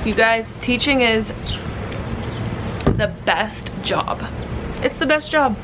You guys, teaching is the best job. It's the best job.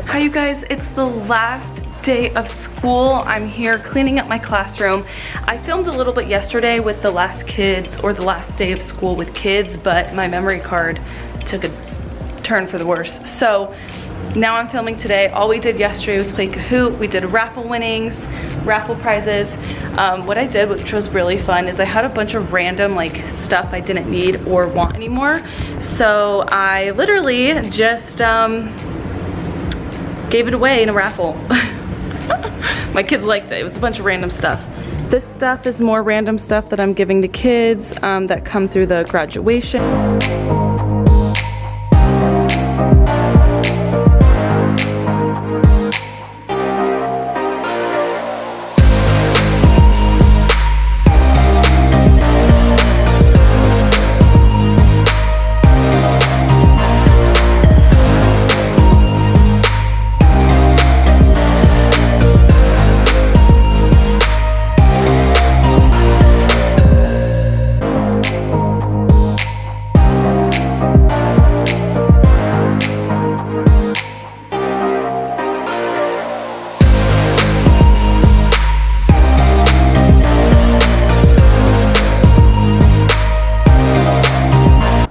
Hi you guys, it's the last day of school. I'm here cleaning up my classroom. I filmed a little bit yesterday with the last kids, or the last day of school with kids, but my memory card took a turn for the worse. So now I'm filming today. All we did yesterday was play Kahoot. We did raffle winnings, raffle prizes. What I did, which was really fun, is I had a bunch of random like stuff I didn't need or want anymore. So I literally just gave it away in a raffle. My kids liked it. It was a bunch of random stuff. This stuff is more random stuff that I'm giving to kids that come through the graduation.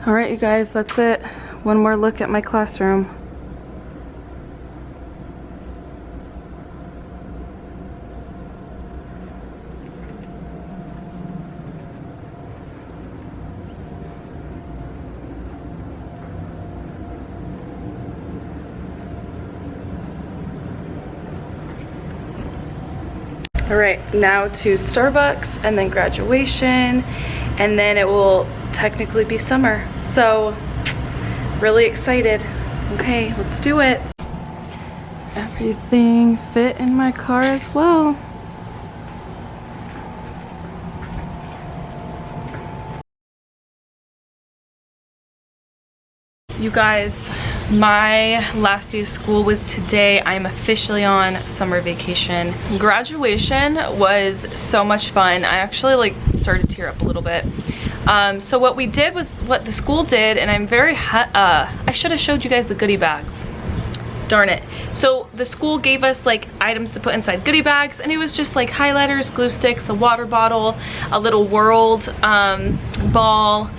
Alright you guys, that's it. One more look at my classroom. Alright, now to Starbucks and then graduation, and then it will technically be summer. So, really excited. Okay, let's do it. Everything fit in my car as well. You guys, my last day of school was today. I'm officially on summer vacation. Graduation was so much fun. I actually like started to tear up a little bit. So what we did was what the school did, and I'm very I should have showed you guys the goodie bags. Darn it. So the school gave us like items to put inside goodie bags, and it was just like highlighters, glue sticks, a water bottle, a little world ball.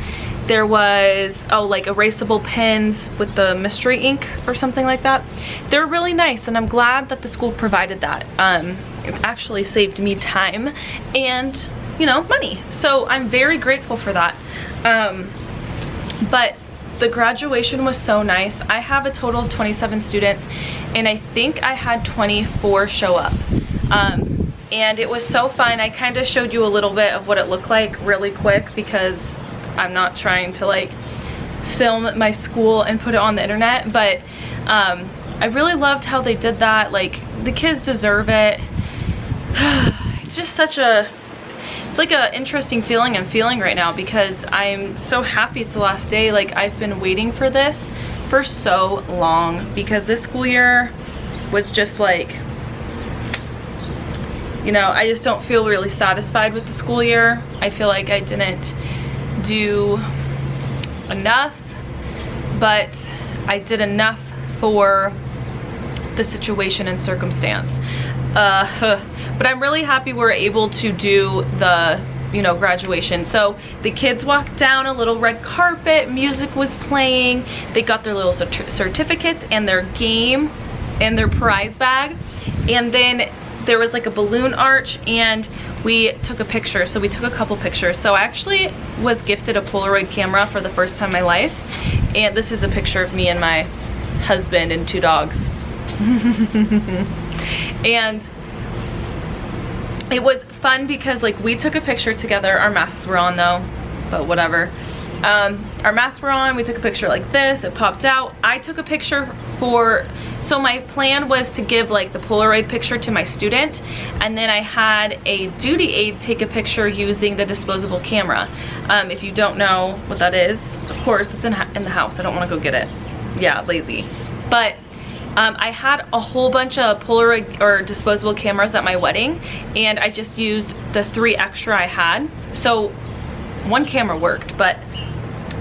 There was, oh, like erasable pens with the mystery ink or something like that. They're really nice, and I'm glad that the school provided that. It actually saved me time and, you know, money. So I'm very grateful for that. But the graduation was so nice. I have a total of 27 students, and I think I had 24 show up. And it was so fun. I kind of showed you a little bit of what it looked like really quick, because I'm not trying to like film my school and put it on the internet, but I really loved how they did that. Like, the kids deserve it. It's just such a, it's like a interesting feeling I'm feeling right now, because I'm so happy it's the last day. Like, I've been waiting for this for so long, because this school year was just like, you know, I just don't feel really satisfied with the school year. I feel like I didn't do enough, but I did enough for the situation and circumstance. But I'm really happy we're able to do the, you know, graduation. So the kids walked down a little red carpet, music was playing, they got their little certificates and their game and their prize bag, and then there was like a balloon arch and we took a picture. So we took a couple pictures. So I actually was gifted a Polaroid camera for the first time in my life. And this is a picture of me and my husband and 2 dogs. And it was fun because like we took a picture together. Our masks were on though, but whatever. Our masks were on, we took a picture like this, it popped out. I took a picture so my plan was to give like the Polaroid picture to my student, and then I had a duty aide take a picture using the disposable camera. If you don't know what that is, of course it's in the house. I don't want to go get it. Yeah, lazy. But I had a whole bunch of Polaroid or disposable cameras at my wedding, and I just used the 3 extra I had. So 1 camera worked, but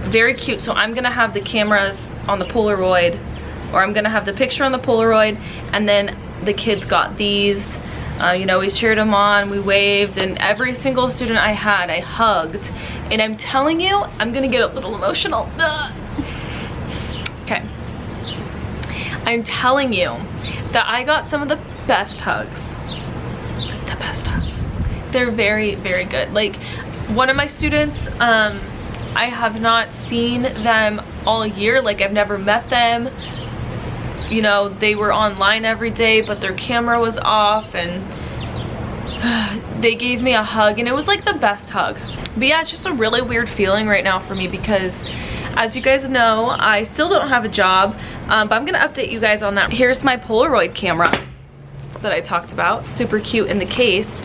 very cute. So I'm gonna have the cameras on the Polaroid, or I'm gonna have the picture on the Polaroid, and then the kids got these. You know, we cheered them on, we waved, and every single student I had, I hugged. And I'm telling you, I'm gonna get a little emotional. Okay. I'm telling you that I got some of the best hugs. The best hugs. They're very, very good. Like, one of my students, I have not seen them all year. Like, I've never met them. You know, they were online every day, but their camera was off, and they gave me a hug, and it was like the best hug. But yeah, it's just a really weird feeling right now for me because, as you guys know, I still don't have a job, but I'm gonna update you guys on that. Here's my Polaroid camera that I talked about, super cute in the case.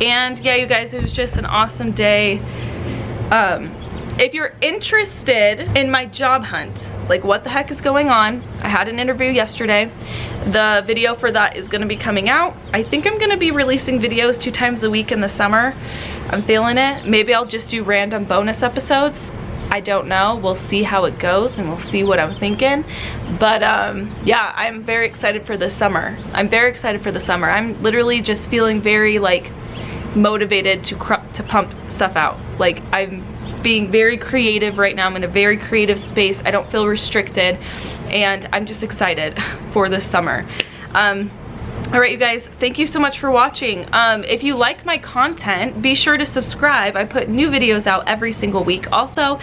And yeah, you guys, it was just an awesome day. If you're interested in my job hunt, like what the heck is going on, I had an interview yesterday. The video for that is gonna be coming out. I think I'm gonna be releasing videos 2 times a week in the summer. I'm feeling it. Maybe I'll just do random bonus episodes. I don't know. We'll see how it goes, and we'll see what I'm thinking. But yeah, I'm very excited for the summer. I'm very excited for the summer. I'm literally just feeling very like motivated to pump stuff out. Like, I'm being very creative right now. I'm in a very creative space. I don't feel restricted, and I'm just excited for this summer. All right, you guys, thank you so much for watching. If you like my content, be sure to subscribe. I put new videos out every single week. Also,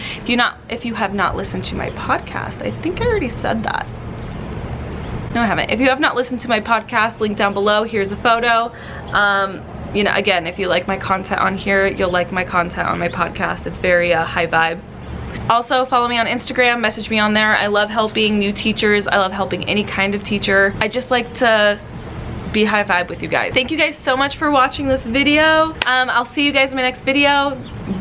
if you have not listened to my podcast, I think I already said that. No, I haven't. If you have not listened to my podcast, link down below. Here's a photo. You know, again, if you like my content on here, you'll like my content on my podcast. It's very high vibe. Also, follow me on Instagram, message me on there. I love helping new teachers. I love helping any kind of teacher. I just like to be high vibe with you guys. Thank you guys so much for watching this video. I'll see you guys in my next video.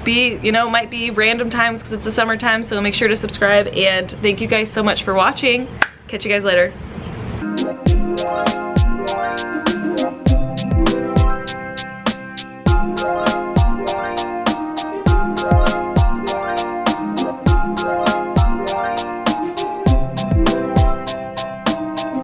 Might be random times because it's the summertime, so make sure to subscribe, and thank you guys so much for watching. Catch you guys later.